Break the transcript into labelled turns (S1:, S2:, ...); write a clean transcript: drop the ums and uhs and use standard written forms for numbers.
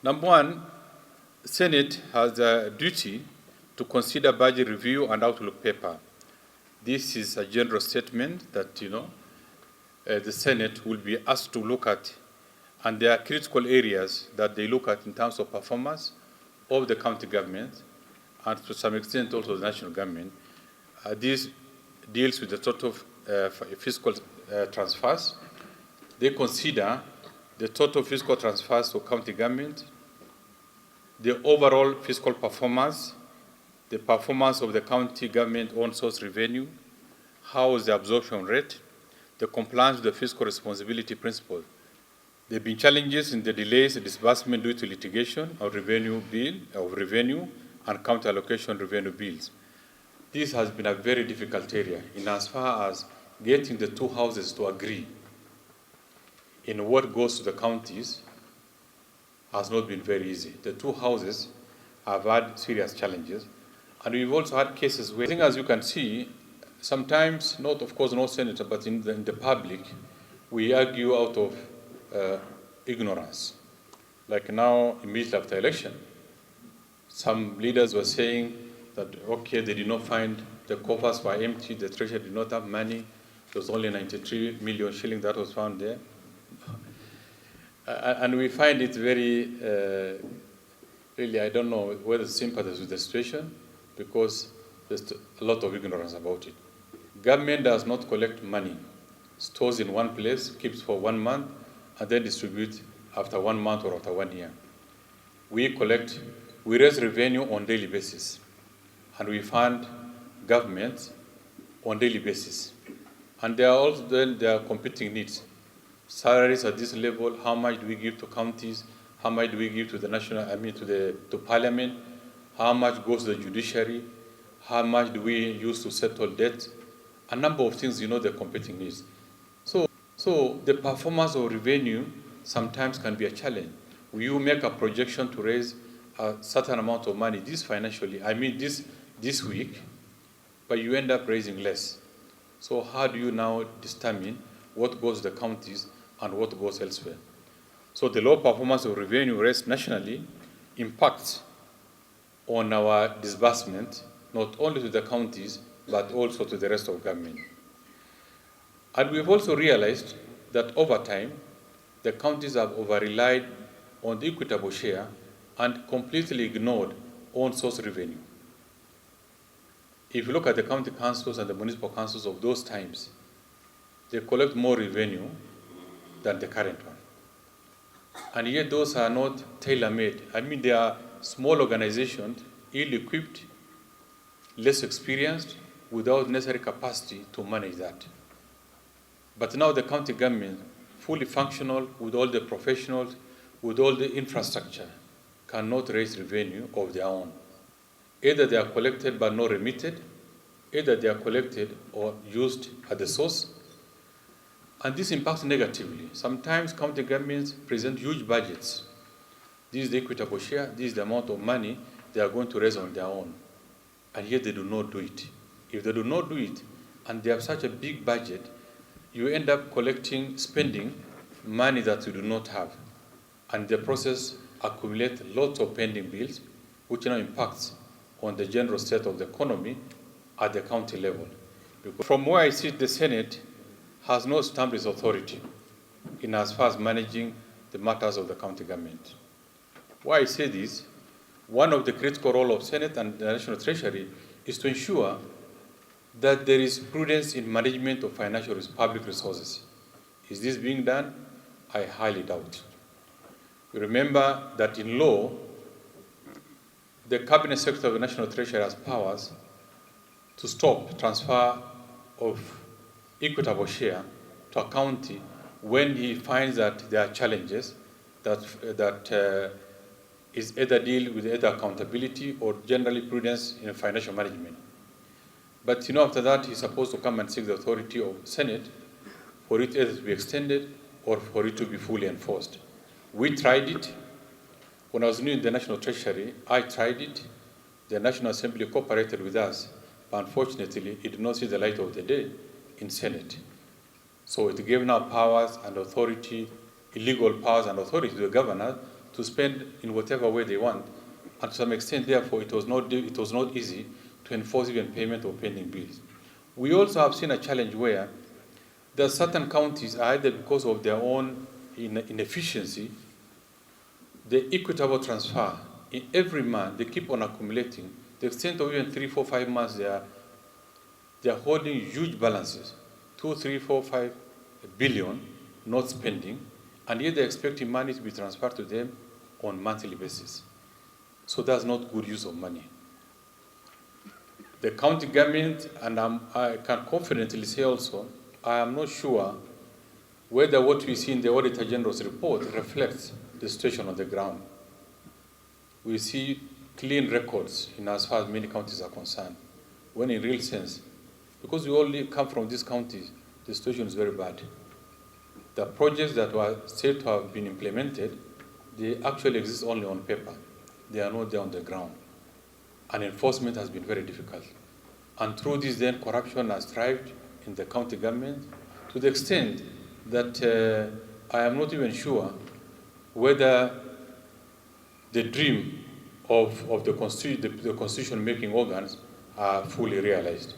S1: Number one, Senate has a duty to consider budget review and outlook paper. This is a general statement that, the Senate will be asked to look at, and there are critical areas that they look at in terms of performance of the county government, and to some extent also the national government. This deals with the total fiscal transfers. They consider the total fiscal transfers to county government, the overall fiscal performance, the performance of the county government own source revenue, how is the absorption rate, the compliance with the fiscal responsibility principle. There have been challenges in the delays in disbursement due to litigation of revenue and county allocation revenue bills. This has been a very difficult area in as far as getting the two houses to agree in what goes to the counties has not been very easy. The two houses have had serious challenges, and we've also had cases where, I think as you can see, sometimes, not of course no senator, but in the public, we argue out of ignorance. Like now, immediately after election, some leaders were saying that, okay, they did not find, the coffers were empty, the treasury did not have money, there was only 93 million shillings that was found there. And we find it very, really, I don't know whether sympathize with the situation, because there's a lot of ignorance about it. Government does not collect money, stores in one place, keeps for 1 month, and then distribute after 1 month or after 1 year. We raise revenue on daily basis, and we fund government on daily basis. And there are also then there are competing needs. Salaries at this level, how much do we give to counties, how much do we give to the national, to parliament, how much goes to the judiciary, how much do we use to settle debt, a number of things, the competing needs. So the performance of revenue sometimes can be a challenge. You make a projection to raise a certain amount of money this week, but you end up raising less. So how do you now determine what goes to the counties and what goes elsewhere? So the low performance of revenue raised nationally impacts on our disbursement, not only to the counties, but also to the rest of government. And we've also realized that over time, the counties have over-relied on the equitable share and completely ignored own source revenue. If you look at the county councils and the municipal councils of those times, they collect more revenue than the current one. And yet those are not tailor-made. They are small organizations, ill-equipped, less experienced, without necessary capacity to manage that. But now the county government, fully functional, with all the professionals, with all the infrastructure, cannot raise revenue of their own. Either they are collected but not remitted, either they are collected or used at the source, and this impacts negatively. Sometimes county governments present huge budgets. This is the equitable share, this is the amount of money they are going to raise on their own, and yet they do not do it. If they do not do it, and they have such a big budget, you end up spending money that you do not have, and the process accumulates lots of pending bills, which now impacts on the general state of the economy at the county level. Because from where I sit, the Senate has no established authority in as far as managing the matters of the county government. Why I say this, one of the critical roles of Senate and the National Treasury is to ensure that there is prudence in management of public resources. Is this being done? I highly doubt. You remember that in law, the Cabinet Secretary of the National Treasury has powers to stop transfer of equitable share to a county when he finds that there are challenges that is either deal with either accountability or generally prudence in financial management. But after that, he's supposed to come and seek the authority of Senate for it either to be extended or for it to be fully enforced. We tried it. When I was new in the National Treasury, I tried it. The National Assembly cooperated with us, but unfortunately, it did not see the light of the day in Senate. So it gave now powers and authority, illegal powers and authority to the governor to spend in whatever way they want. And to some extent, therefore, it was not easy to enforce even payment of pending bills. We also have seen a challenge where there are certain counties, either because of their own inefficiency, the equitable transfer in every month, they keep on accumulating. The extent of even 3, 4, 5 months, they are holding huge balances, 2, 3, 4, 5 billion not spending, and yet they're expecting money to be transferred to them on monthly basis. So that's not good use of money. The county government, and I can confidently say also, I am not sure whether what we see in the Auditor General's report reflects the situation on the ground. We see clean records in as far as many counties are concerned, when in real sense, because we all come from these counties, the situation is very bad. The projects that were said to have been implemented, they actually exist only on paper. They are not there on the ground. And enforcement has been very difficult. And through this, then, corruption has thrived in the county government to the extent that I am not even sure whether the dream of the constitution-making organs are fully realized.